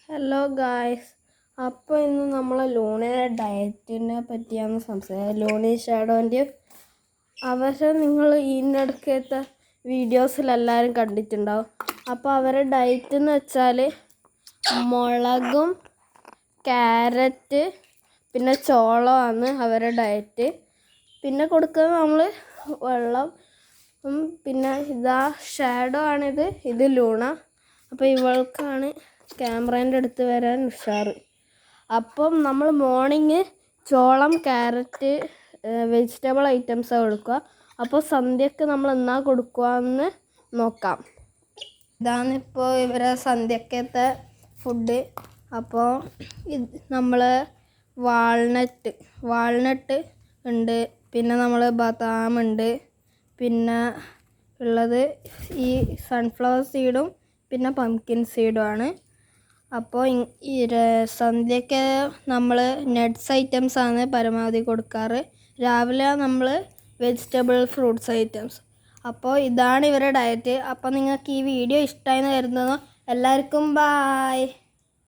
Hello guys, അപ്പോൾ ഇന്ന് നമ്മൾ ലൂണയുടെ ഡയറ്റിനെ പറ്റിയാണ് സംസാരിക്കുന്നത്. ലൂണി ഷാഡോൻ്റെയും അവരെ നിങ്ങൾ ഇതിനിടയ്ക്കത്തെ വീഡിയോസിലെല്ലാവരും കണ്ടിട്ടുണ്ടാവും. അപ്പോൾ അവരുടെ ഡയറ്റ് എന്ന് വെച്ചാൽ മുളകും ക്യാരറ്റ് പിന്നെ ചോളമാണ് അവരുടെ ഡയറ്റ്. പിന്നെ കൊടുക്കുന്നത് നമ്മൾ വെള്ളം. പിന്നെ ഇതാ ഷാഡോ ആണിത്, ഇത് ലൂണ. അപ്പോൾ ഇവൾക്കാണ് ക്യാമറേൻ്റെ അടുത്ത് വരാൻ ഉഷാറ്. അപ്പം നമ്മൾ മോർണിംഗ് ചോളം, ക്യാരറ്റ്, വെജിറ്റബിൾ ഐറ്റംസാണ് കൊടുക്കുക. അപ്പോൾ സന്ധ്യക്ക് നമ്മൾ എന്നാ കൊടുക്കുകയെന്ന് നോക്കാം. ഇതാണിപ്പോൾ ഇവരെ സന്ധ്യക്കത്തെ ഫുഡ്. അപ്പോൾ നമ്മൾ വാൾനട്ട് ഉണ്ട്, പിന്നെ നമ്മൾ ബദാം ഉണ്ട്, പിന്നെ ഉള്ളത് ഈ സൺഫ്ലവർ സീഡും പിന്നെ പംകിൻ സീഡുമാണ്. അപ്പോൾ ഈ സന്ധ്യയ്ക്ക് നമ്മൾ നട്ട്സ് ഐറ്റംസാണ് പരമാവധി കൊടുക്കാറ്. രാവിലെ നമ്മൾ വെജിറ്റബിൾ ഫ്രൂട്ട്സ് ഐറ്റംസ്. അപ്പോൾ ഇതാണ് ഇവരുടെ ഡയറ്റ്. അപ്പോൾ നിങ്ങൾക്ക് ഈ വീഡിയോ ഇഷ്ടമായെന്ന് കരുതുന്നു. എല്ലാവർക്കും ബായ്.